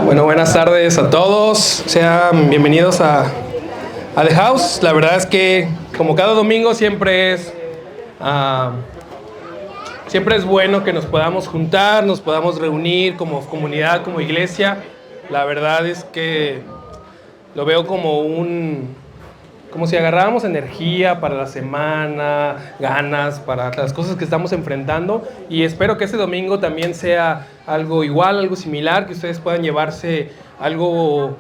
Bueno, buenas tardes a todos. Sean bienvenidos a The House. La verdad es que como cada domingo siempre es bueno que nos podamos juntar, nos podamos reunir como comunidad, como iglesia. La verdad es que lo veo como si agarráramos energía para la semana, ganas para las cosas que estamos enfrentando, y espero que este domingo también sea algo igual, algo similar, que ustedes puedan llevarse algo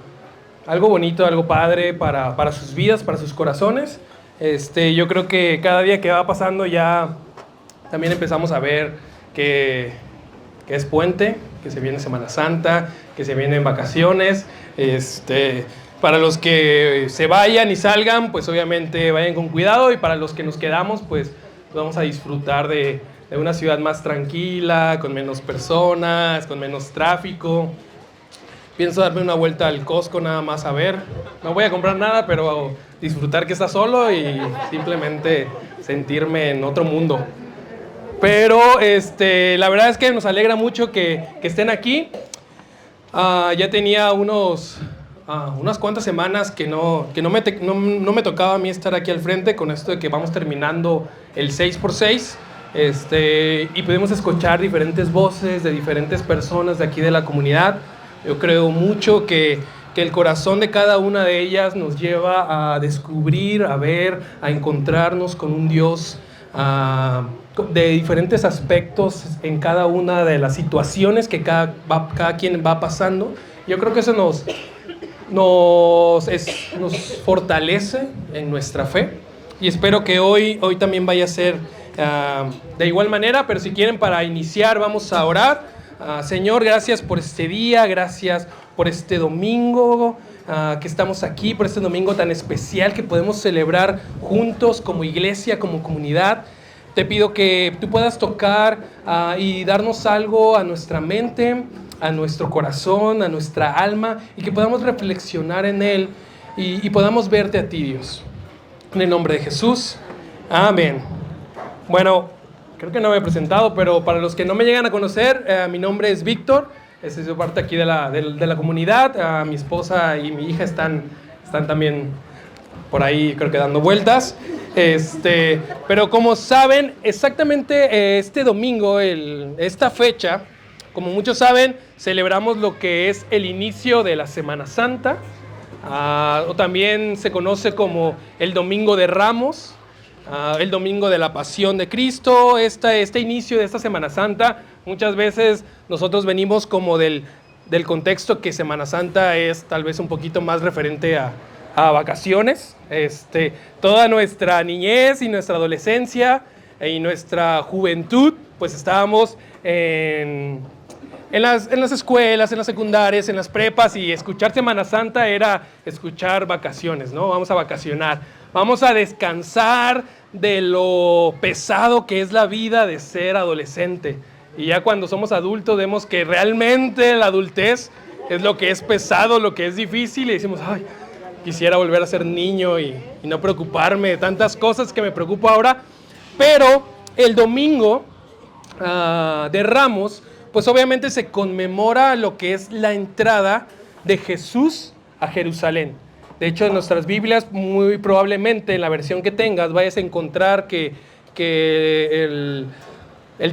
bonito, algo padre para sus vidas, para sus corazones. Yo creo que cada día que va pasando ya también empezamos a ver que es puente, que se viene Semana Santa, que se vienen vacaciones. Para los que se vayan y salgan, pues obviamente vayan con cuidado, y para los que nos quedamos, pues vamos a disfrutar de una ciudad más tranquila, con menos personas, con menos tráfico. Pienso darme una vuelta al Costco nada más a ver. No voy a comprar nada, pero disfrutar que está solo y simplemente sentirme en otro mundo. Pero la verdad es que nos alegra mucho que estén aquí. Ya tenía unas cuantas semanas que no me tocaba a mí estar aquí al frente, con esto de que vamos terminando el 6x6, y pudimos escuchar diferentes voces de diferentes personas de aquí de la comunidad. Yo creo mucho que el corazón de cada una de ellas nos lleva a descubrir, a ver, a encontrarnos con un Dios de diferentes aspectos en cada una de las situaciones que cada quien va pasando. Yo creo que eso nos fortalece en nuestra fe, y espero que hoy también vaya a ser de igual manera. Pero si quieren, para iniciar vamos a orar. Señor, gracias por este día, gracias por este domingo que estamos aquí, por este domingo tan especial que podemos celebrar juntos como iglesia, como comunidad. Te pido que tú puedas tocar y darnos algo a nuestra mente, a nuestro corazón, a nuestra alma, y que podamos reflexionar en él y podamos verte a ti, Dios. En el nombre de Jesús, amén. Bueno, creo que no me he presentado, pero para los que no me llegan a conocer, mi nombre es Víctor. Soy parte aquí de la comunidad. Mi esposa y mi hija están también por ahí, creo que dando vueltas. Pero como saben, exactamente este domingo, esta fecha, como muchos saben, celebramos lo que es el inicio de la Semana Santa, o también se conoce como el Domingo de Ramos, el Domingo de la Pasión de Cristo. Este inicio de esta Semana Santa, muchas veces nosotros venimos como del contexto que Semana Santa es tal vez un poquito más referente a vacaciones. Toda nuestra niñez y nuestra adolescencia y nuestra juventud, pues estábamos en las escuelas, en las secundarias, en las prepas, y escuchar Semana Santa era escuchar vacaciones, ¿no? Vamos a vacacionar, vamos a descansar de lo pesado que es la vida de ser adolescente. Y ya cuando somos adultos vemos que realmente la adultez es lo que es pesado, lo que es difícil, y decimos, ay, quisiera volver a ser niño y no preocuparme de tantas cosas que me preocupo ahora. Pero el domingo de Ramos, pues obviamente se conmemora lo que es la entrada de Jesús a Jerusalén. De hecho, en nuestras Biblias, muy probablemente en la versión que tengas, vayas a encontrar que el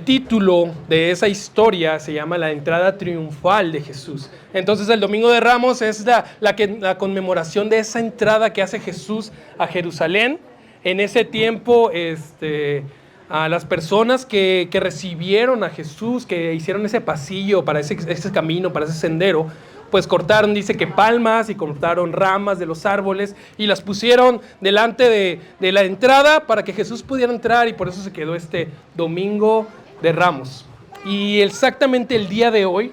título de esa historia se llama La entrada triunfal de Jesús. Entonces el Domingo de Ramos es la conmemoración de esa entrada que hace Jesús a Jerusalén. En ese tiempo, a las personas que recibieron a Jesús, que hicieron ese pasillo para ese camino, para ese sendero, pues cortaron, dice que palmas, y cortaron ramas de los árboles y las pusieron delante de la entrada para que Jesús pudiera entrar, y por eso se quedó este Domingo de Ramos. Y exactamente el día de hoy,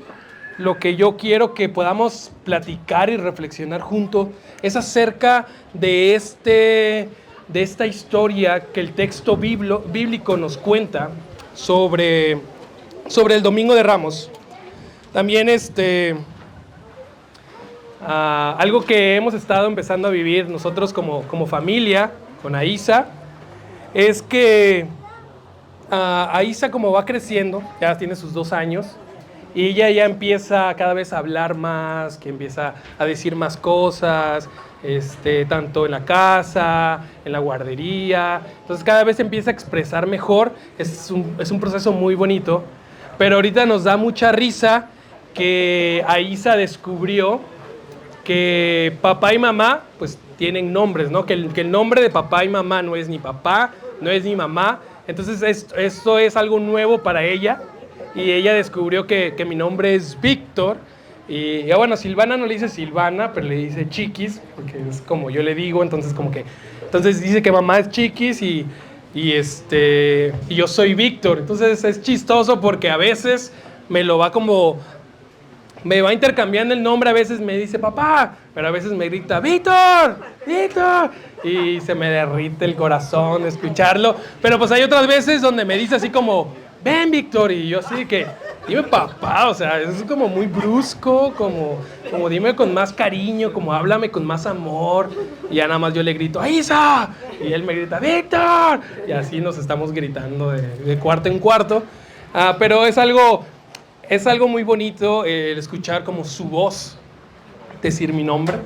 lo que yo quiero que podamos platicar y reflexionar juntos es acerca de esta historia que el texto bíblico nos cuenta sobre el Domingo de Ramos. También algo que hemos estado empezando a vivir nosotros como familia, con Aisa, es que Aisa, como va creciendo, ya tiene sus 2 años, y ella ya empieza cada vez a hablar más, que empieza a decir más cosas, tanto en la casa, en la guardería. Entonces cada vez empieza a expresar mejor. Es un proceso muy bonito. Pero ahorita nos da mucha risa que Aisa descubrió que papá y mamá pues tienen nombres, ¿no? Que el nombre de papá y mamá no es ni papá, no es ni mamá. Entonces esto es algo nuevo para ella. Y ella descubrió que mi nombre es Víctor. Y bueno, Silvana no le dice Silvana, pero le dice Chiquis, porque es como yo le digo. Entonces dice que mamá es Chiquis y yo soy Víctor. Entonces es chistoso porque a veces me va intercambiando el nombre. A veces me dice papá, pero a veces me grita Víctor, Víctor, y se me derrite el corazón escucharlo. Pero pues hay otras veces donde me dice así como ven Víctor, y yo así que dime papá, o sea, es como muy brusco, como dime con más cariño, como háblame con más amor. Y ya nada más yo le grito ¡Aisa! Y él me grita ¡Víctor! Y así nos estamos gritando de cuarto en cuarto. Pero es algo muy bonito el escuchar como su voz decir mi nombre.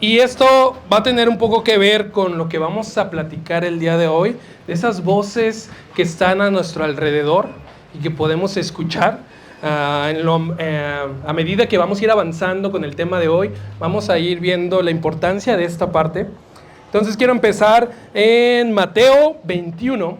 Y esto va a tener un poco que ver con lo que vamos a platicar el día de hoy, de esas voces que están a nuestro alrededor y que podemos escuchar. A medida que vamos a ir avanzando con el tema de hoy, vamos a ir viendo la importancia de esta parte. Entonces quiero empezar en Mateo 21.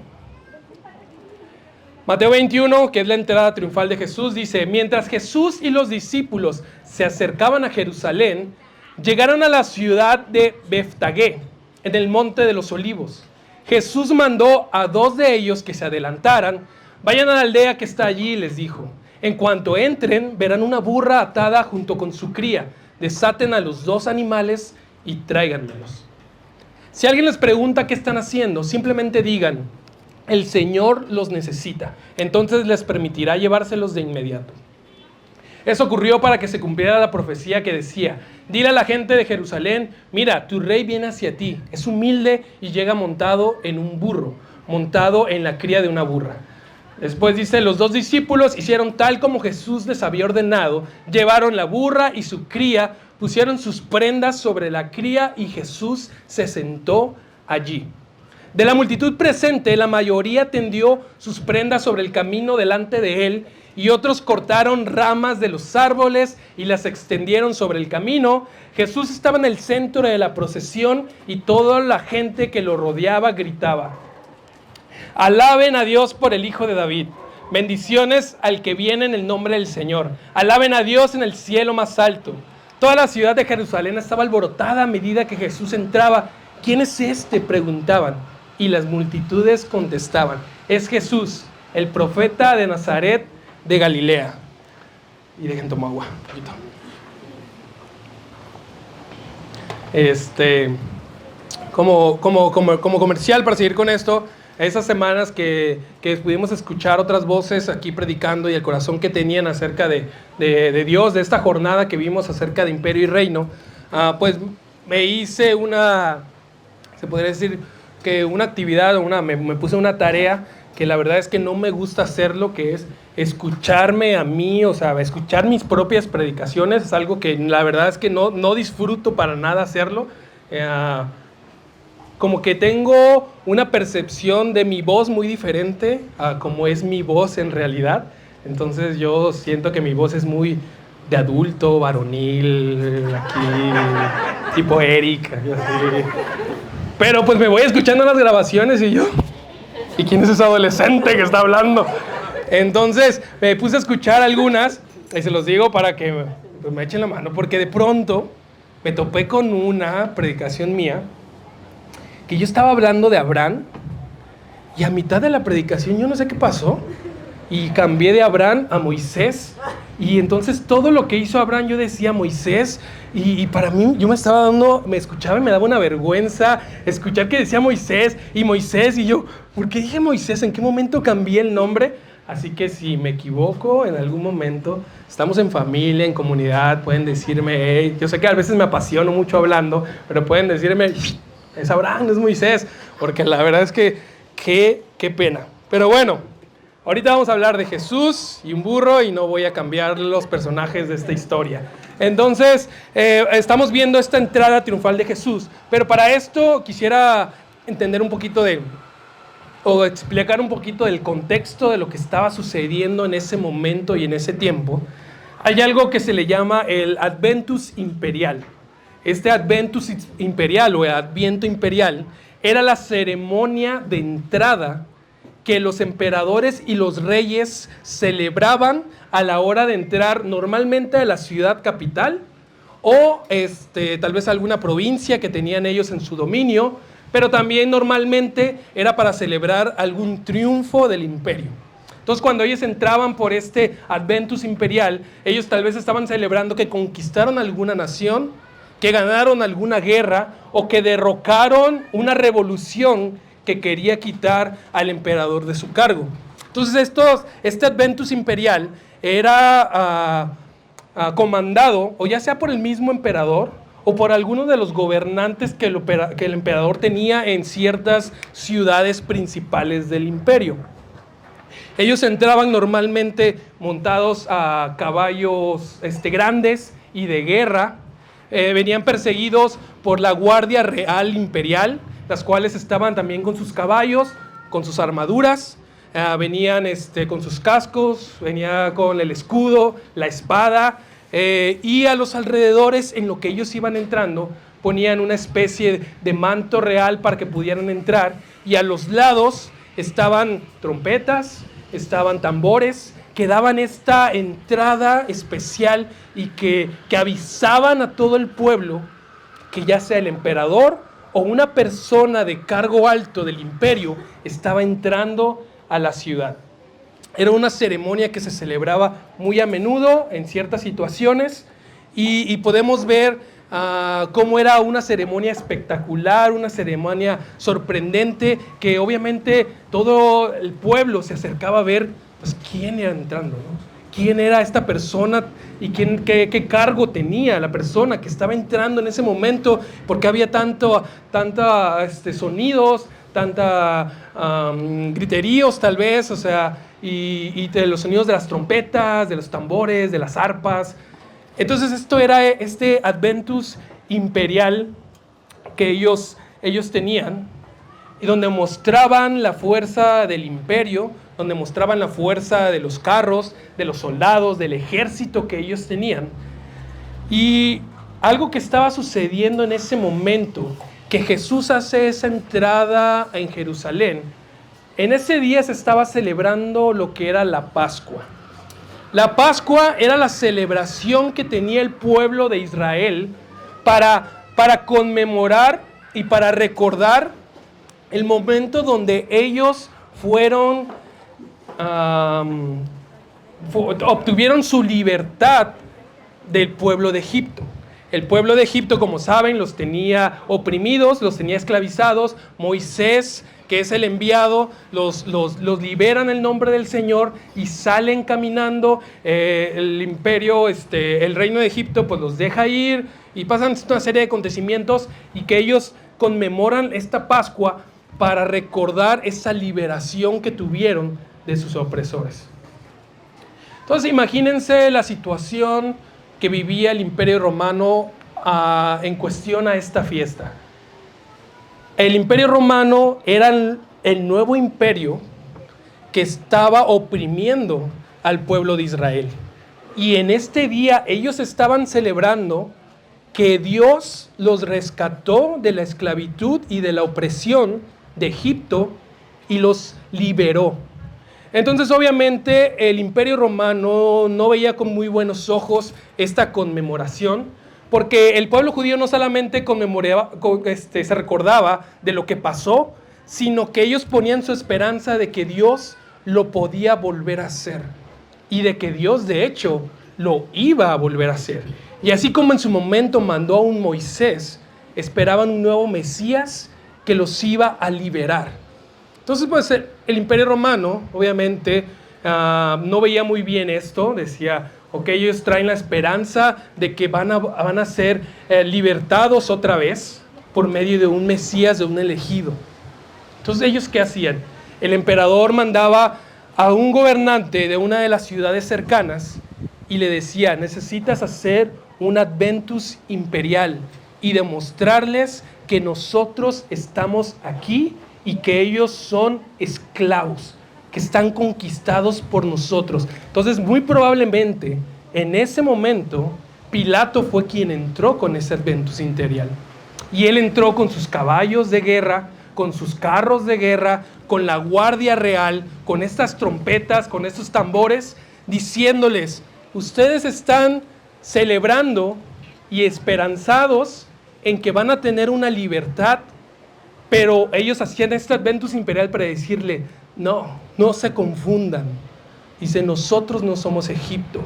Mateo 21, que es la entrada triunfal de Jesús, dice: mientras Jesús y los discípulos se acercaban a Jerusalén, llegaron a la ciudad de Betfagé, en el monte de los Olivos. Jesús mandó a 2 de ellos que se adelantaran. Vayan a la aldea que está allí, les dijo. En cuanto entren, verán una burra atada junto con su cría. Desaten a los 2 animales y tráiganmelos. Si alguien les pregunta qué están haciendo, simplemente digan: el Señor los necesita. Entonces les permitirá llevárselos de inmediato. Eso ocurrió para que se cumpliera la profecía que decía: dile a la gente de Jerusalén, mira, tu rey viene hacia ti, es humilde y llega montado en un burro, montado en la cría de una burra. Después dice: los 2 discípulos hicieron tal como Jesús les había ordenado, llevaron la burra y su cría, pusieron sus prendas sobre la cría y Jesús se sentó allí. De la multitud presente, la mayoría tendió sus prendas sobre el camino delante de él, y otros cortaron ramas de los árboles y las extendieron sobre el camino. Jesús estaba en el centro de la procesión y toda la gente que lo rodeaba gritaba: alaben a Dios por el Hijo de David. Bendiciones al que viene en el nombre del Señor. Alaben a Dios en el cielo más alto. Toda la ciudad de Jerusalén estaba alborotada a medida que Jesús entraba. ¿Quién es este?, preguntaban. Y las multitudes contestaban: es Jesús, el profeta de Nazaret de Galilea. Y dejen tomar agua un poquito. Como comercial, para seguir con esto, esas semanas que pudimos escuchar otras voces aquí predicando y el corazón que tenían acerca de Dios, de esta jornada que vimos acerca de imperio y reino, pues me hice se podría decir que una actividad, me puse una tarea que la verdad es que no me gusta hacerlo, que es escucharme a mí, o sea, escuchar mis propias predicaciones. Es algo que la verdad es que no disfruto para nada hacerlo. Como que tengo una percepción de mi voz muy diferente a como es mi voz en realidad. Entonces yo siento que mi voz es muy de adulto, varonil, aquí, tipo Eric, así. Pero pues me voy escuchando las grabaciones y yo, ¿y quién es ese adolescente que está hablando? Entonces me puse a escuchar algunas y se los digo para que me echen la mano, porque de pronto me topé con una predicación mía que yo estaba hablando de Abraham y a mitad de la predicación yo no sé qué pasó y cambié de Abraham a Moisés. Y entonces todo lo que hizo Abraham yo decía Moisés, y para mí yo me escuchaba y me daba una vergüenza escuchar que decía Moisés, y yo, ¿por qué dije Moisés? ¿En qué momento cambié el nombre? Así que si me equivoco en algún momento, estamos en familia, en comunidad, pueden decirme, hey, yo sé que a veces me apasiono mucho hablando, pero pueden decirme, es Abraham, no es Moisés, porque la verdad es que qué pena. Pero bueno, Ahorita vamos a hablar de Jesús y un burro y no voy a cambiar los personajes de esta historia. Entonces, estamos viendo esta entrada triunfal de Jesús, pero para esto quisiera entender un poquito o explicar un poquito del contexto de lo que estaba sucediendo en ese momento y en ese tiempo. Hay algo que se le llama el Adventus Imperial. Este Adventus Imperial o el Adviento Imperial era la ceremonia de entrada que los emperadores y los reyes celebraban a la hora de entrar normalmente a la ciudad capital o tal vez alguna provincia que tenían ellos en su dominio, pero también normalmente era para celebrar algún triunfo del imperio. Entonces, cuando ellos entraban por este Adventus Imperial, ellos tal vez estaban celebrando que conquistaron alguna nación, que ganaron alguna guerra o que derrocaron una revolución que quería quitar al emperador de su cargo. Entonces este Adventus Imperial era comandado o ya sea por el mismo emperador o por alguno de los gobernantes que el emperador tenía en ciertas ciudades principales del imperio. Ellos entraban normalmente montados a caballos grandes y de guerra. Venían perseguidos por la Guardia Real Imperial, las cuales estaban también con sus caballos, con sus armaduras, venían con sus cascos, venía con el escudo, la espada, y a los alrededores, en lo que ellos iban entrando, ponían una especie de manto real para que pudieran entrar, y a los lados estaban trompetas, estaban tambores, que daban esta entrada especial y que avisaban a todo el pueblo que ya sea el emperador o una persona de cargo alto del imperio estaba entrando a la ciudad. Era una ceremonia que se celebraba muy a menudo en ciertas situaciones y podemos ver cómo era una ceremonia espectacular, una ceremonia sorprendente que obviamente todo el pueblo se acercaba a ver pues, quién era entrando, ¿no? ¿Quién era esta persona y qué cargo tenía la persona que estaba entrando en ese momento? Porque había tanta sonidos, tanta griteríos tal vez, o sea, y de los sonidos de las trompetas, de los tambores, de las arpas. Entonces esto era este Adventus Imperial que ellos tenían y donde mostraban la fuerza del imperio, donde mostraban la fuerza de los carros, de los soldados, del ejército que ellos tenían. Y algo que estaba sucediendo en ese momento, que Jesús hace esa entrada en Jerusalén, en ese día se estaba celebrando lo que era la Pascua. La Pascua era la celebración que tenía el pueblo de Israel para conmemorar y para recordar el momento donde ellos obtuvieron su libertad del pueblo de Egipto. El pueblo de Egipto, como saben, los tenía oprimidos, los tenía esclavizados. Moisés, que es el enviado, los liberan en el nombre del Señor y salen caminando. El imperio, el reino de Egipto, pues los deja ir y pasan una serie de acontecimientos y que ellos conmemoran esta Pascua para recordar esa liberación que tuvieron de sus opresores. Entonces imagínense la situación que vivía el Imperio Romano en cuestión a esta fiesta. El Imperio Romano era el nuevo imperio que estaba oprimiendo al pueblo de Israel. Y en este día ellos estaban celebrando que Dios los rescató de la esclavitud y de la opresión de Egipto y los liberó. Entonces obviamente el Imperio Romano no veía con muy buenos ojos esta conmemoración, porque el pueblo judío no solamente se recordaba de lo que pasó, sino que ellos ponían su esperanza de que Dios lo podía volver a hacer y de que Dios de hecho lo iba a volver a hacer. Y así como en su momento mandó a un Moisés, esperaban un nuevo Mesías que los iba a liberar. Entonces, pues el Imperio Romano, obviamente, no veía muy bien esto. Decía, ok, ellos traen la esperanza de que van a ser libertados otra vez por medio de un Mesías, de un elegido. Entonces, ¿ellos qué hacían? El emperador mandaba a un gobernante de una de las ciudades cercanas y le decía: necesitas hacer un adventus imperial y demostrarles que nosotros estamos aquí y que ellos son esclavos, que están conquistados por nosotros. Entonces, muy probablemente, en ese momento, Pilato fue quien entró con ese adventus imperial. Y él entró con sus caballos de guerra, con sus carros de guerra, con la guardia real, con estas trompetas, con estos tambores, diciéndoles: ustedes están celebrando y esperanzados en que van a tener una libertad, pero ellos hacían este adventus imperial para decirle: no se confundan. Dice: nosotros no somos Egipto,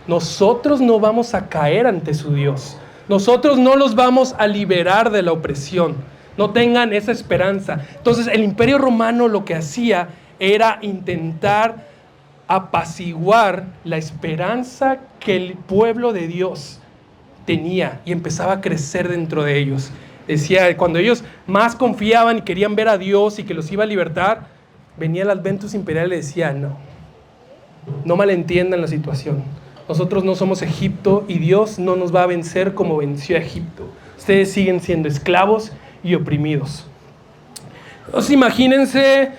nosotros no vamos a caer ante su Dios, nosotros no los vamos a liberar de la opresión, no tengan esa esperanza. Entonces el Imperio Romano lo que hacía era intentar apaciguar la esperanza que el pueblo de Dios tenía y empezaba a crecer dentro de ellos. Decía, cuando ellos más confiaban y querían ver a Dios y que los iba a libertar, venía el Adventus Imperial y le decía: no malentiendan la situación. Nosotros no somos Egipto y Dios no nos va a vencer como venció a Egipto. Ustedes siguen siendo esclavos y oprimidos. Entonces imagínense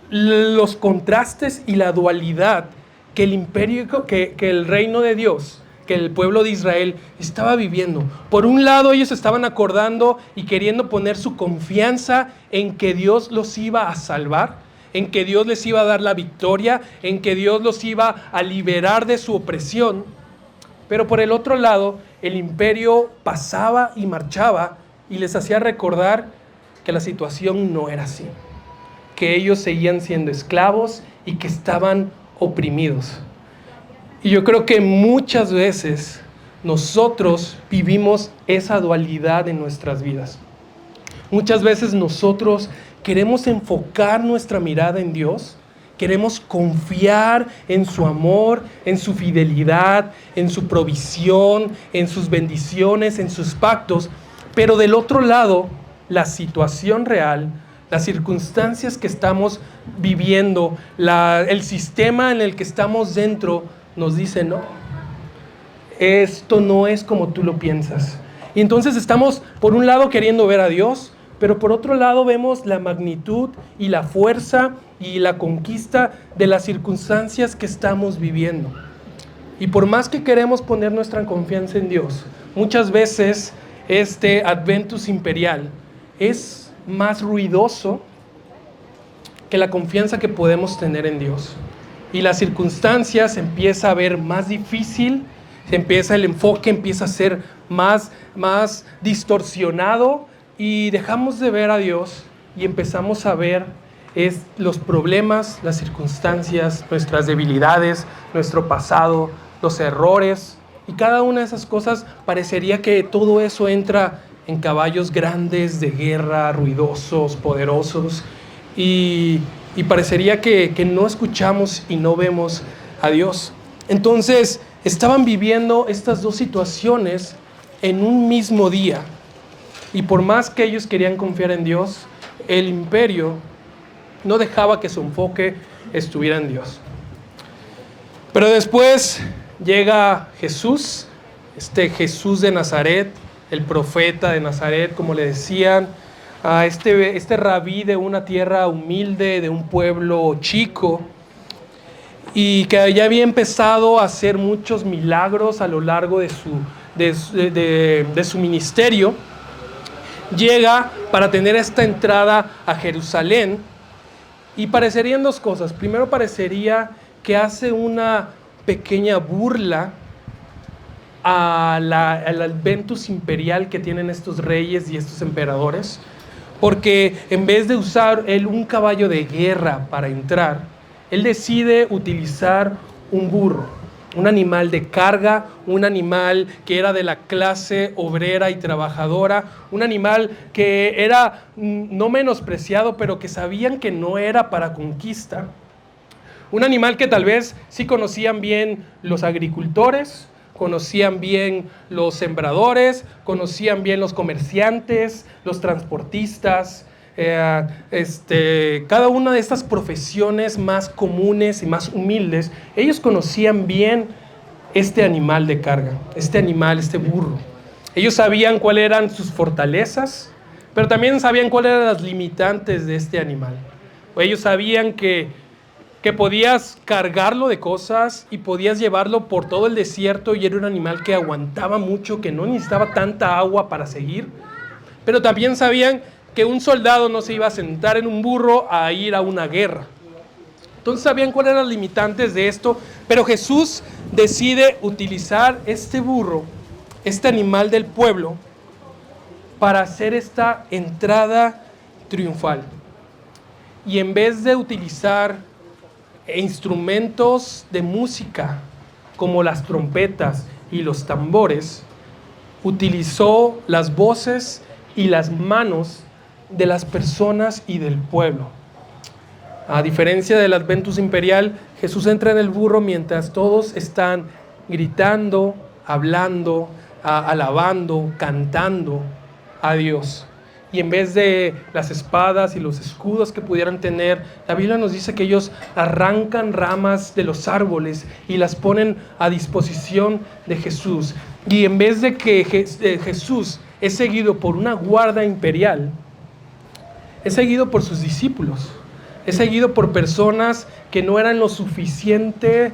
los contrastes y la dualidad que el imperio, que el reino de Dios, que el pueblo de Israel estaba viviendo. Por un lado, ellos estaban acordando y queriendo poner su confianza en que Dios los iba a salvar, en que Dios les iba a dar la victoria, en que Dios los iba a liberar de su opresión. Pero por el otro lado, el imperio pasaba y marchaba y les hacía recordar que la situación no era así, que ellos seguían siendo esclavos y que estaban oprimidos. Y yo creo que muchas veces nosotros vivimos esa dualidad en nuestras vidas. Muchas veces nosotros queremos enfocar nuestra mirada en Dios, queremos confiar en su amor, en su fidelidad, en su provisión, en sus bendiciones, en sus pactos, pero del otro lado, la situación real, las circunstancias que estamos viviendo, el sistema en el que estamos dentro, nos dice: no, esto no es como tú lo piensas. Y entonces estamos, por un lado, queriendo ver a Dios, pero por otro lado vemos la magnitud y la fuerza y la conquista de las circunstancias que estamos viviendo. Y por más que queremos poner nuestra confianza en Dios, muchas veces este adventus imperial es más ruidoso que la confianza que podemos tener en Dios. Y las circunstancias se empieza a ver más difícil, el enfoque empieza a ser más distorsionado y dejamos de ver a Dios y empezamos a ver los problemas, las circunstancias, nuestras debilidades, nuestro pasado, los errores, y cada una de esas cosas parecería que todo eso entra en caballos grandes de guerra, ruidosos, poderosos, y parecería que no escuchamos y no vemos a Dios. Entonces estaban viviendo estas dos situaciones en un mismo día, y por más que ellos querían confiar en Dios, el imperio no dejaba que su enfoque estuviera en Dios. Pero después llega Jesús, Jesús de Nazaret, el profeta de Nazaret, como le decían, a este rabí de una tierra humilde, de un pueblo chico, y que ya había empezado a hacer muchos milagros a lo largo de su ministerio. Llega para tener esta entrada a Jerusalén, y parecerían dos cosas. Primero, parecería que hace una pequeña burla al adventus imperial que tienen estos reyes y estos emperadores, porque en vez de usar él un caballo de guerra para entrar, él decide utilizar un burro, un animal de carga, un animal que era de la clase obrera y trabajadora, un animal que era no menospreciado, pero que sabían que no era para conquista. Un animal que tal vez sí conocían bien los agricultores, conocían bien los sembradores, conocían bien los comerciantes, los transportistas, cada una de estas profesiones más comunes y más humildes, ellos conocían bien este animal de carga, este animal, este burro. Ellos sabían cuáles eran sus fortalezas, pero también sabían cuáles eran las limitantes de este animal. Ellos sabían que podías cargarlo de cosas y podías llevarlo por todo el desierto, y era un animal que aguantaba mucho, que no necesitaba tanta agua para seguir. Pero también sabían que un soldado no se iba a sentar en un burro a ir a una guerra. Entonces sabían cuáles eran las limitantes de esto, pero Jesús decide utilizar este burro, este animal del pueblo, para hacer esta entrada triunfal. Y en vez de utilizar instrumentos de música como las trompetas y los tambores, utilizó las voces y las manos de las personas y del pueblo. A diferencia del Adventus Imperial, Jesús entra en el burro mientras todos están gritando, hablando, alabando, cantando a Dios. Y en vez de las espadas y los escudos que pudieran tener, la Biblia nos dice que ellos arrancan ramas de los árboles y las ponen a disposición de Jesús. Y en vez de que Jesús es seguido por una guardia imperial, es seguido por sus discípulos, es seguido por personas que no eran lo suficiente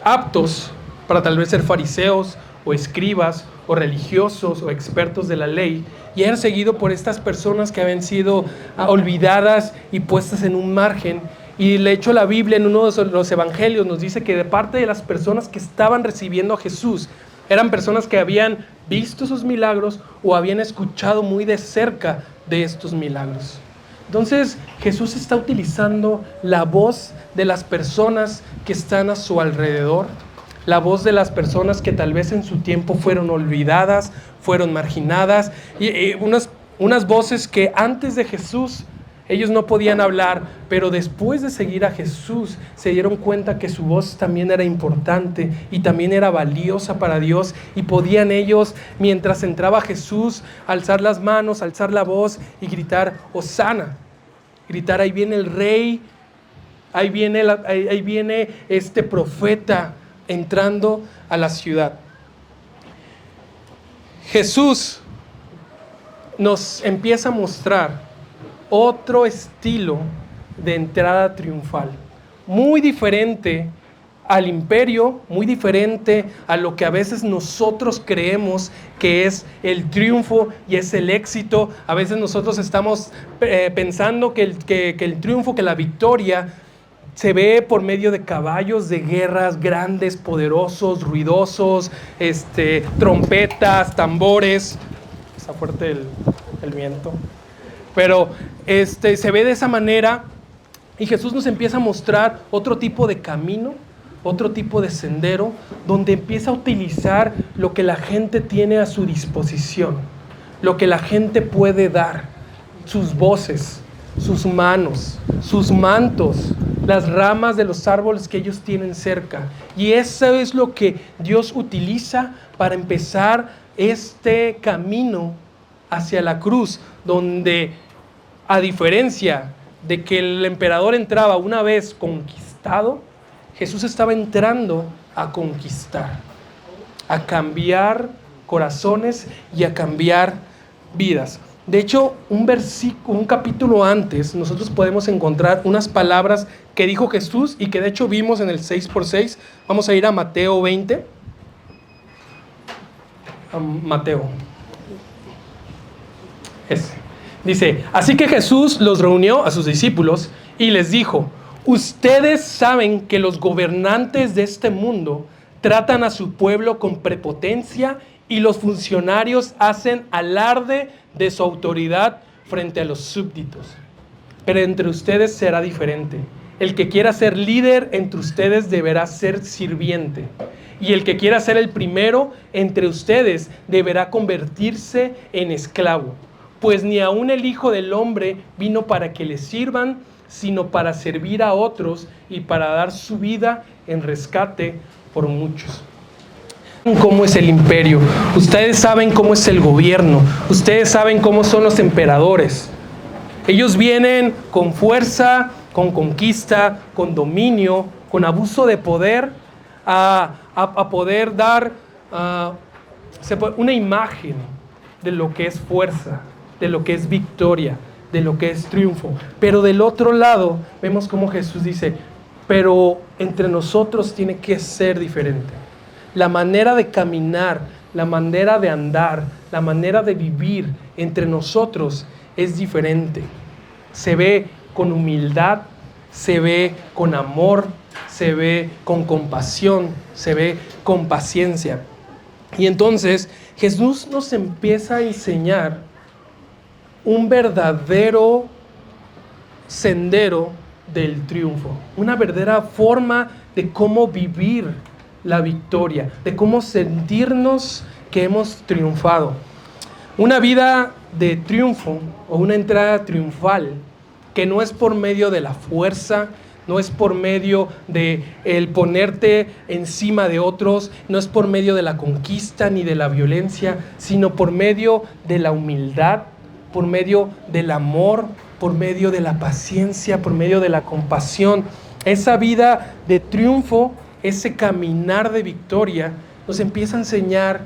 aptos para tal vez ser fariseos o escribas o religiosos o expertos de la ley, y eran seguido por estas personas que habían sido olvidadas y puestas en un margen. Y de hecho la Biblia en uno de los evangelios nos dice que de parte de las personas que estaban recibiendo a Jesús, eran personas que habían visto sus milagros o habían escuchado muy de cerca de estos milagros. Entonces Jesús está utilizando la voz de las personas que están a su alrededor, la voz de las personas que tal vez en su tiempo fueron olvidadas, fueron marginadas, y unas voces que antes de Jesús ellos no podían hablar, pero después de seguir a Jesús se dieron cuenta que su voz también era importante y también era valiosa para Dios, y podían ellos, mientras entraba Jesús, alzar las manos, alzar la voz y gritar Hosana, gritar ahí viene el rey, ahí viene este profeta entrando a la ciudad. Jesús nos empieza a mostrar otro estilo de entrada triunfal, muy diferente al imperio, muy diferente a lo que a veces nosotros creemos que es el triunfo y es el éxito. A veces nosotros estamos pensando que el triunfo, que la victoria se ve por medio de caballos de guerras grandes, poderosos, ruidosos, trompetas, tambores. Está fuerte el viento. Pero se ve de esa manera, y Jesús nos empieza a mostrar otro tipo de camino, otro tipo de sendero, donde empieza a utilizar lo que la gente tiene a su disposición, lo que la gente puede dar, sus voces, sus manos, sus mantos, las ramas de los árboles que ellos tienen cerca. Y eso es lo que Dios utiliza para empezar este camino hacia la cruz, donde, a diferencia de que el emperador entraba una vez conquistado, Jesús estaba entrando a conquistar, a cambiar corazones y a cambiar vidas. De hecho, un capítulo antes, nosotros podemos encontrar unas palabras que dijo Jesús y que de hecho vimos en el 6x6. Vamos a ir a Mateo 20. Mateo. Dice, así que Jesús los reunió a sus discípulos y les dijo: ustedes saben que los gobernantes de este mundo tratan a su pueblo con prepotencia y los funcionarios hacen alarde de su autoridad frente a los súbditos. Pero entre ustedes será diferente. El que quiera ser líder entre ustedes deberá ser sirviente. Y el que quiera ser el primero entre ustedes deberá convertirse en esclavo. Pues ni aun el Hijo del Hombre vino para que le sirvan, sino para servir a otros y para dar su vida en rescate por muchos. cómo es el imperio, ustedes saben cómo es el gobierno, ustedes saben cómo son los emperadores. Ellos vienen con fuerza, con conquista, con dominio, con abuso de poder, a poder dar una imagen de lo que es fuerza, de lo que es victoria, de lo que es triunfo. Pero del otro lado vemos cómo Jesús dice, pero entre nosotros tiene que ser diferente. La manera de caminar, la manera de andar, la manera de vivir entre nosotros es diferente. Se ve con humildad, se ve con amor, se ve con compasión, se ve con paciencia. Y entonces Jesús nos empieza a enseñar un verdadero sendero del triunfo, una verdadera forma de cómo vivir la victoria, de cómo sentirnos que hemos triunfado. Una vida de triunfo o una entrada triunfal que no es por medio de la fuerza, no es por medio de el ponerte encima de otros, no es por medio de la conquista ni de la violencia, sino por medio de la humildad, por medio del amor, por medio de la paciencia, por medio de la compasión. Esa vida de triunfo, ese caminar de victoria, nos empieza a enseñar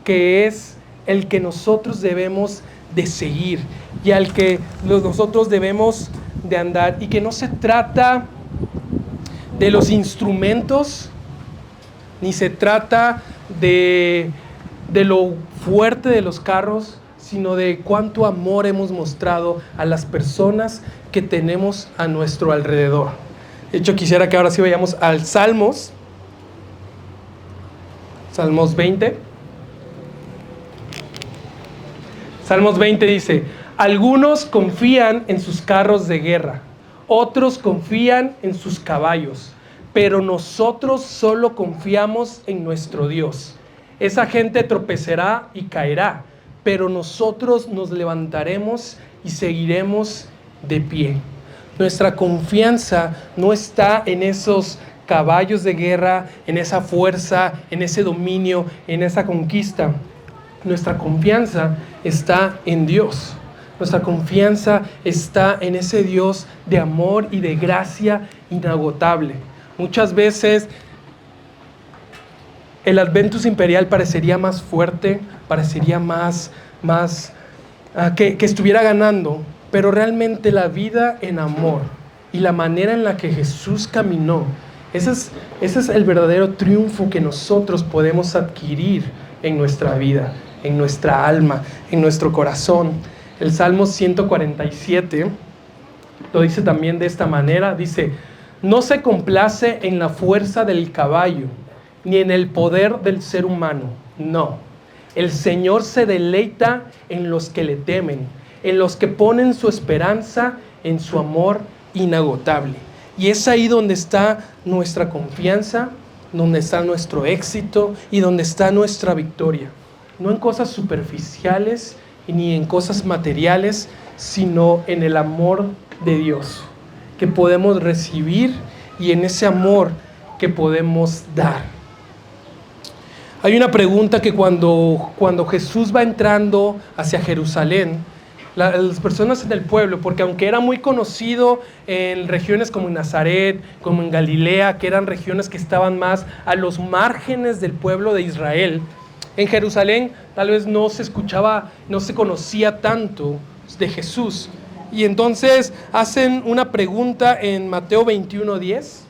que es el que nosotros debemos de seguir y al que nosotros debemos de andar, y que no se trata de los instrumentos, ni se trata de lo fuerte de los carros, sino de cuánto amor hemos mostrado a las personas que tenemos a nuestro alrededor. De hecho, quisiera que ahora sí vayamos al Salmos 20. Salmos 20 dice, algunos confían en sus carros de guerra, otros confían en sus caballos, pero nosotros solo confiamos en nuestro Dios. Esa gente tropezará y caerá, pero nosotros nos levantaremos y seguiremos de pie. Nuestra confianza no está en esos caballos de guerra, en esa fuerza, en ese dominio, en esa conquista. Nuestra confianza está en Dios. Nuestra confianza está en ese Dios de amor y de gracia inagotable. Muchas veces el Adventus Imperial parecería más fuerte, parecería que estuviera ganando, pero realmente la vida en amor y la manera en la que Jesús caminó, ese es el verdadero triunfo que nosotros podemos adquirir en nuestra vida, en nuestra alma, en nuestro corazón. El Salmo 147 lo dice también de esta manera, dice, no se complace en la fuerza del caballo, ni en el poder del ser humano, no. El Señor se deleita en los que le temen, en los que ponen su esperanza en su amor inagotable. Y es ahí donde está nuestra confianza, donde está nuestro éxito y donde está nuestra victoria. No en cosas superficiales ni en cosas materiales, sino en el amor de Dios que podemos recibir y en ese amor que podemos dar. Hay una pregunta que cuando Jesús va entrando hacia Jerusalén, las personas en el pueblo, porque aunque era muy conocido en regiones como en Nazaret, como en Galilea, que eran regiones que estaban más a los márgenes del pueblo de Israel, en Jerusalén tal vez no se escuchaba, no se conocía tanto de Jesús. Y entonces hacen una pregunta en Mateo 21:10.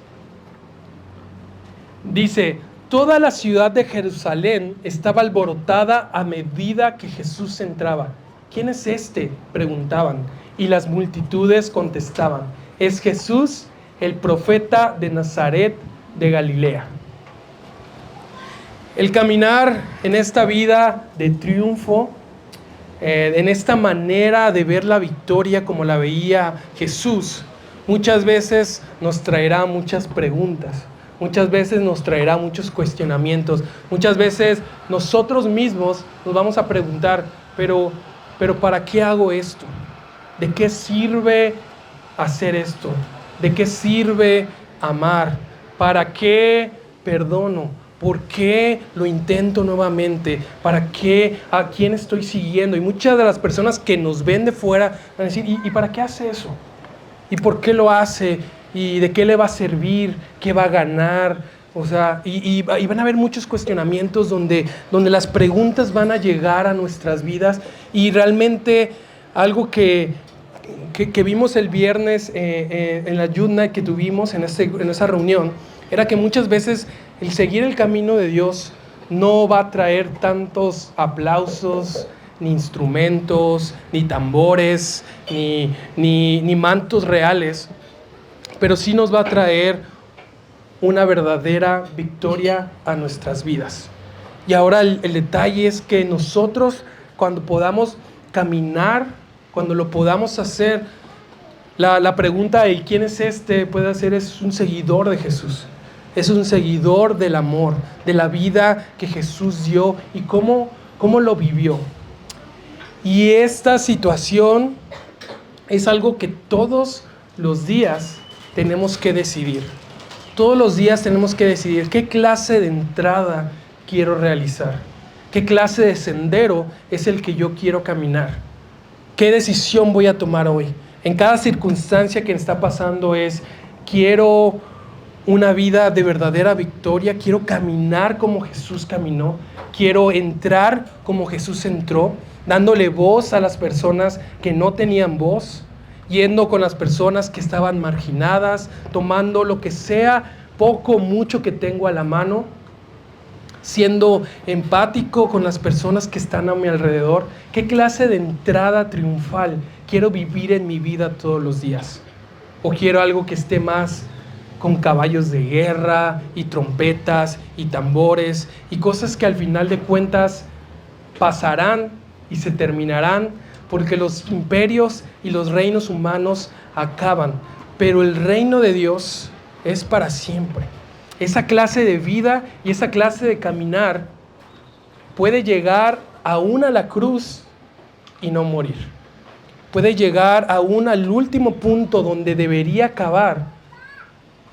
Dice, toda la ciudad de Jerusalén estaba alborotada a medida que Jesús entraba. ¿Quién es este?, preguntaban. Y las multitudes contestaban, es Jesús, el profeta de Nazaret de Galilea. El caminar en esta vida de triunfo, en esta manera de ver la victoria como la veía Jesús, muchas veces nos traerá muchas preguntas, muchas veces nos traerá muchos cuestionamientos, muchas veces nosotros mismos nos vamos a preguntar, pero ¿para qué hago esto? ¿De qué sirve hacer esto? ¿De qué sirve amar? ¿Para qué perdono? ¿Por qué lo intento nuevamente? ¿Para qué? ¿A quién estoy siguiendo? Y muchas de las personas que nos ven de fuera van a decir, ¿y para qué hace eso? ¿Y por qué lo hace? ¿Y de qué le va a servir? ¿Qué va a ganar? O sea, y van a haber muchos cuestionamientos donde las preguntas van a llegar a nuestras vidas. Y realmente algo que vimos el viernes en la Youth Night que tuvimos en esa reunión, era que muchas veces el seguir el camino de Dios no va a traer tantos aplausos, ni instrumentos, ni tambores, ni mantos reales, pero sí nos va a traer una verdadera victoria a nuestras vidas. Y ahora el detalle es que nosotros, cuando podamos caminar, cuando lo podamos hacer, la pregunta de ¿quién es este? Puede ser, es un seguidor de Jesús. Es un seguidor del amor, de la vida que Jesús dio y cómo lo vivió. Y esta situación es algo que todos los días tenemos que decidir. Todos los días tenemos que decidir qué clase de entrada quiero realizar. ¿Qué clase de sendero es el que yo quiero caminar? ¿Qué decisión voy a tomar hoy? En cada circunstancia que está pasando quiero una vida de verdadera victoria, quiero caminar como Jesús caminó, quiero entrar como Jesús entró, dándole voz a las personas que no tenían voz, yendo con las personas que estaban marginadas, tomando lo que sea, poco o mucho que tengo a la mano, siendo empático con las personas que están a mi alrededor. ¿Qué clase de entrada triunfal quiero vivir en mi vida todos los días? ¿O quiero algo que esté más con caballos de guerra y trompetas y tambores y cosas que al final de cuentas pasarán y se terminarán, porque los imperios y los reinos humanos acaban, pero el reino de Dios es para siempre? Esa clase de vida y esa clase de caminar puede llegar aún a la cruz y no morir. Puede llegar aún al último punto donde debería acabar,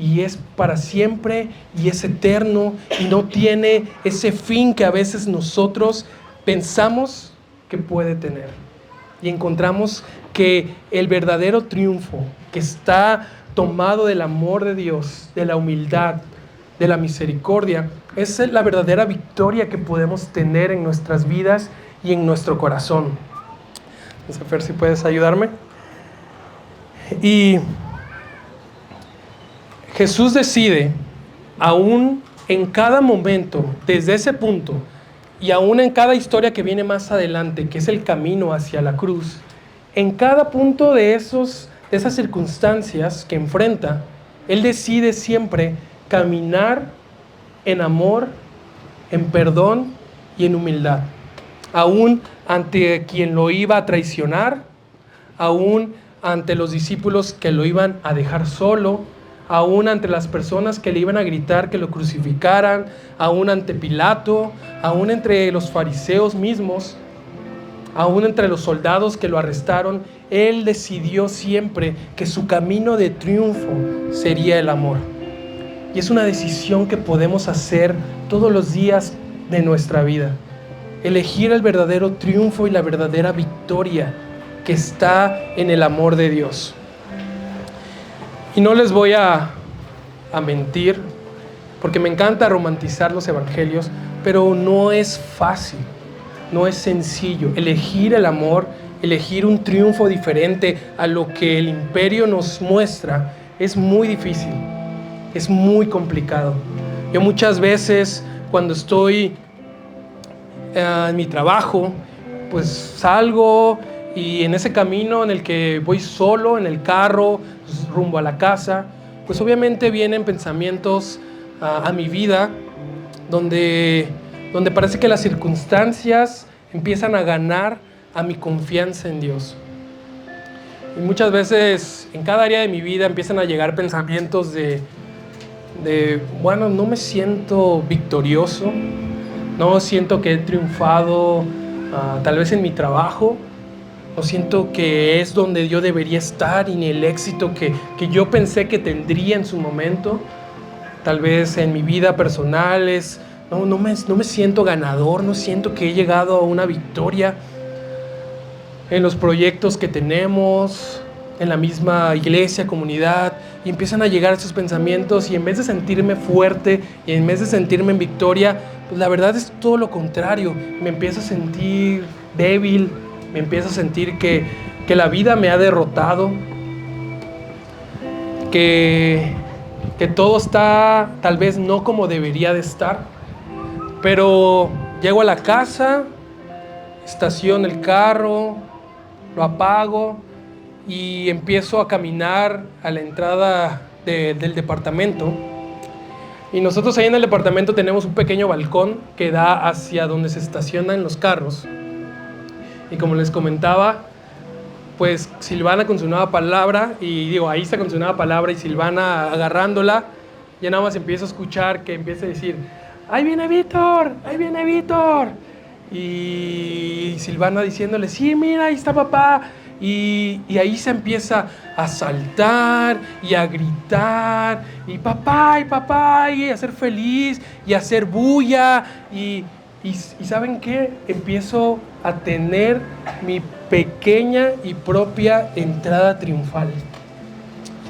y es para siempre y es eterno y no tiene ese fin que a veces nosotros pensamos que puede tener. Y encontramos que el verdadero triunfo que está tomado del amor de Dios, de la humildad, de la misericordia, es la verdadera victoria que podemos tener en nuestras vidas y en nuestro corazón. Entonces, Fer, si puedes ayudarme. Y Jesús decide, aún en cada momento, desde ese punto, y aún en cada historia que viene más adelante, que es el camino hacia la cruz, en cada punto de esas circunstancias que enfrenta, Él decide siempre caminar en amor, en perdón y en humildad. Aún ante quien lo iba a traicionar, aún ante los discípulos que lo iban a dejar solo, aún ante las personas que le iban a gritar que lo crucificaran, aún ante Pilato, aún entre los fariseos mismos, aún entre los soldados que lo arrestaron, Él decidió siempre que su camino de triunfo sería el amor. Y es una decisión que podemos hacer todos los días de nuestra vida. Elegir el verdadero triunfo y la verdadera victoria que está en el amor de Dios. Y no les voy a mentir, porque me encanta romantizar los evangelios, pero no es fácil, no es sencillo. Elegir el amor, elegir un triunfo diferente a lo que el imperio nos muestra, es muy difícil, es muy complicado. Yo muchas veces, cuando estoy en mi trabajo, pues salgo y en ese camino en el que voy solo, en el carro, rumbo a la casa, pues obviamente vienen pensamientos a mi vida donde parece que las circunstancias empiezan a ganar a mi confianza en Dios. Y muchas veces en cada área de mi vida empiezan a llegar pensamientos de bueno, no me siento victorioso, no siento que he triunfado tal vez en mi trabajo, no siento que es donde yo debería estar y ni el éxito que yo pensé que tendría en su momento. Tal vez en mi vida personal es no me siento ganador, no siento que he llegado a una victoria en los proyectos que tenemos, en la misma iglesia, comunidad, y empiezan a llegar esos pensamientos, y en vez de sentirme fuerte y en vez de sentirme en victoria, pues la verdad es todo lo contrario. Me empiezo a sentir débil, me empiezo a sentir que la vida me ha derrotado, que todo está tal vez no como debería de estar. Pero llego a la casa, estaciono el carro, lo apago y empiezo a caminar a la entrada del departamento. Y nosotros ahí en el departamento tenemos un pequeño balcón que da hacia donde se estacionan los carros. Y como les comentaba, pues Silvana con su nueva palabra, y digo, ahí está con su nueva palabra, y Silvana agarrándola, ya nada más empiezo a escuchar que empieza a decir: ¡ahí viene Víctor! ¡ahí viene Víctor! Y Silvana diciéndole: sí, mira, ahí está papá. Y ahí se empieza a saltar y a gritar, y papá, y a ser feliz, y a hacer bulla, y ¿saben qué? Empiezo a tener mi pequeña y propia entrada triunfal.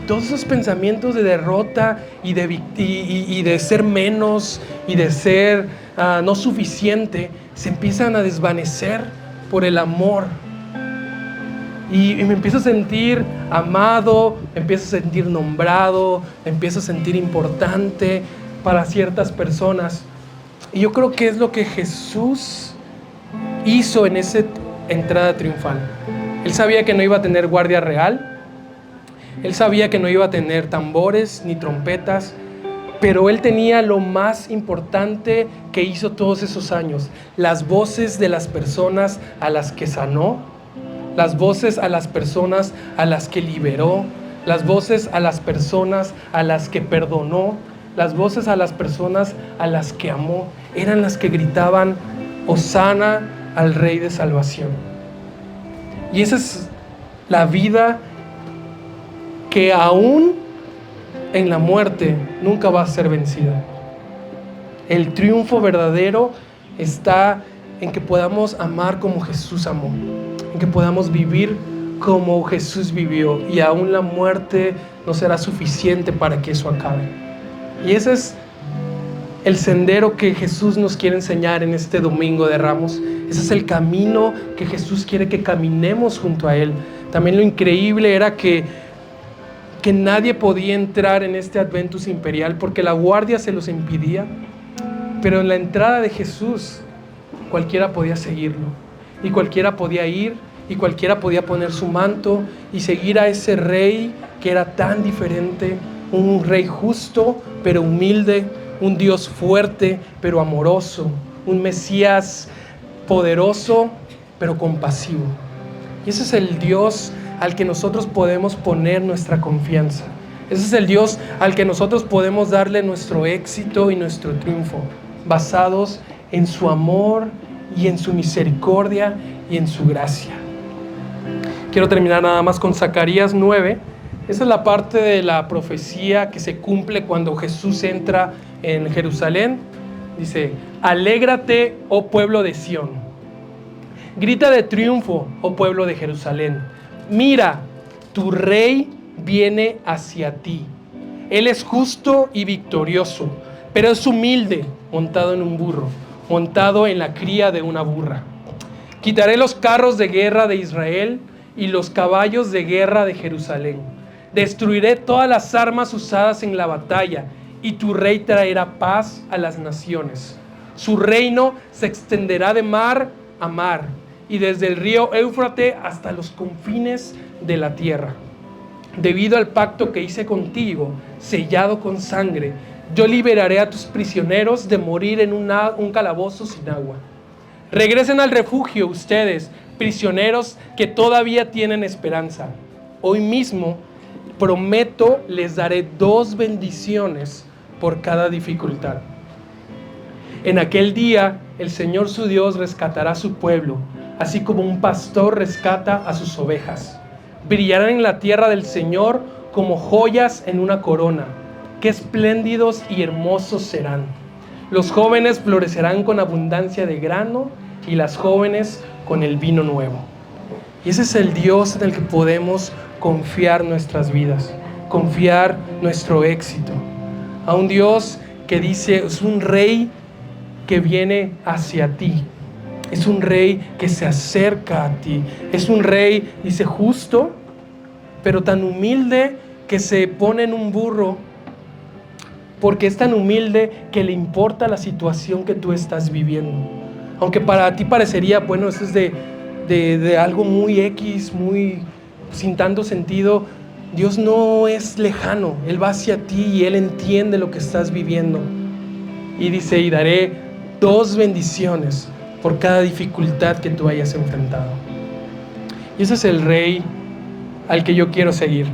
Todos esos pensamientos de derrota y de ser menos y de ser no suficiente se empiezan a desvanecer por el amor. Y me empiezo a sentir amado, me empiezo a sentir nombrado, me empiezo a sentir importante para ciertas personas. Y yo creo que es lo que Jesús hizo en esa entrada triunfal. Él sabía que no iba a tener guardia real, él sabía que no iba a tener tambores ni trompetas, pero él tenía lo más importante que hizo todos esos años: las voces de las personas a las que sanó, las voces a las personas a las que liberó, las voces a las personas a las que perdonó, las voces a las personas a las que amó. Eran las que gritaban: Hosana al Rey de Salvación. Y esa es la vida que aún en la muerte nunca va a ser vencida. El triunfo verdadero está en que podamos amar como Jesús amó, en que podamos vivir como Jesús vivió, y aún la muerte no será suficiente para que eso acabe. Y ese es el sendero que Jesús nos quiere enseñar en este Domingo de Ramos. Ese es el camino que Jesús quiere que caminemos junto a Él. También lo increíble era que nadie podía entrar en este Adventus Imperial porque la guardia se los impidía, pero en la entrada de Jesús cualquiera podía seguirlo, y cualquiera podía ir, y cualquiera podía poner su manto y seguir a ese rey que era tan diferente, un rey justo pero humilde, un Dios fuerte pero amoroso, un Mesías poderoso pero compasivo. Y ese es el Dios al que nosotros podemos poner nuestra confianza. Ese es el Dios al que nosotros podemos darle nuestro éxito y nuestro triunfo, basados en su amor y en su misericordia y en su gracia. Quiero terminar nada más con Zacarías 9. Esa es la parte de la profecía que se cumple cuando Jesús entra en Jerusalén. Dice: alégrate, oh pueblo de Sión. Grita de triunfo, oh pueblo de Jerusalén. Mira, tu rey viene hacia ti. Él es justo y victorioso, pero es humilde, montado en un burro, montado en la cría de una burra. Quitaré los carros de guerra de Israel y los caballos de guerra de Jerusalén. Destruiré todas las armas usadas en la batalla, y tu rey traerá paz a las naciones. Su reino se extenderá de mar a mar, y desde el río Éufrates hasta los confines de la tierra. Debido al pacto que hice contigo, sellado con sangre, yo liberaré a tus prisioneros de morir en un calabozo sin agua. Regresen al refugio ustedes, prisioneros que todavía tienen esperanza. Hoy mismo prometo les daré 2 bendiciones por cada dificultad. En aquel día el Señor su Dios rescatará a su pueblo, así como un pastor rescata a sus ovejas. Brillarán en la tierra del Señor como joyas en una corona. Qué espléndidos y hermosos serán. Los jóvenes florecerán con abundancia de grano y las jóvenes con el vino nuevo. Y ese es el Dios en el que podemos confiar nuestras vidas, confiar nuestro éxito. A un Dios que dice, es un rey que viene hacia ti. Es un rey que se acerca a ti. Es un rey, dice, justo, pero tan humilde que se pone en un burro, porque es tan humilde que le importa la situación que tú estás viviendo. Aunque para ti parecería, bueno, eso es de algo muy X, muy sin tanto sentido. Dios no es lejano, Él va hacia ti y Él entiende lo que estás viviendo. Y dice, y daré 2 bendiciones por cada dificultad que tú hayas enfrentado. Y ese es el Rey al que yo quiero seguir.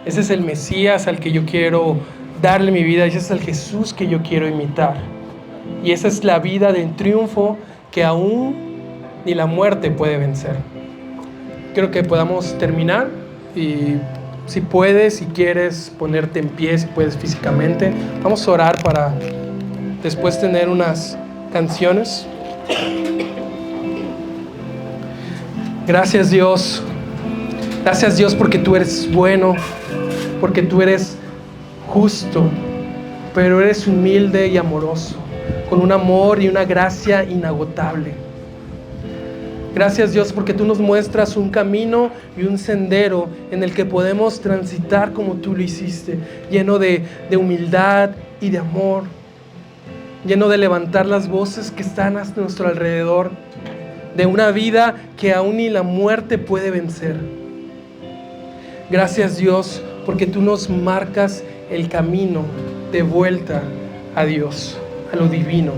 Ese es el Mesías al que yo quiero darle mi vida. Ese es el Jesús que yo quiero imitar. Y esa es la vida de triunfo que aún ni la muerte puede vencer. Quiero que podamos terminar y si puedes, si quieres ponerte en pie, si puedes físicamente, vamos a orar para después tener unas canciones. Gracias Dios porque tú eres bueno, porque tú eres justo, pero eres humilde y amoroso, con un amor y una gracia inagotable. Gracias Dios porque tú nos muestras un camino y un sendero en el que podemos transitar como tú lo hiciste, lleno de humildad y de amor, lleno de levantar las voces que están a nuestro alrededor, de una vida que aún ni la muerte puede vencer. Gracias Dios porque tú nos marcas el camino de vuelta a Dios, a lo divino.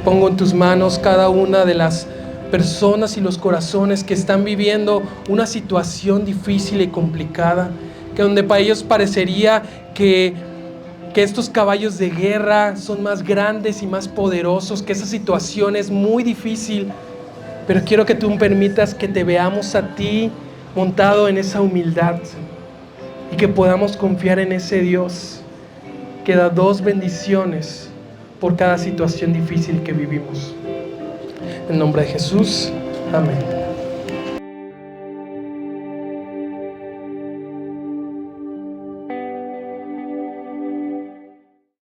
Pongo en tus manos cada una de las personas y los corazones que están viviendo una situación difícil y complicada, que donde para ellos parecería que estos caballos de guerra son más grandes y más poderosos, que esa situación es muy difícil, pero quiero que tú permitas que te veamos a ti montado en esa humildad y que podamos confiar en ese Dios que da 2 bendiciones por cada situación difícil que vivimos. En nombre de Jesús, amén.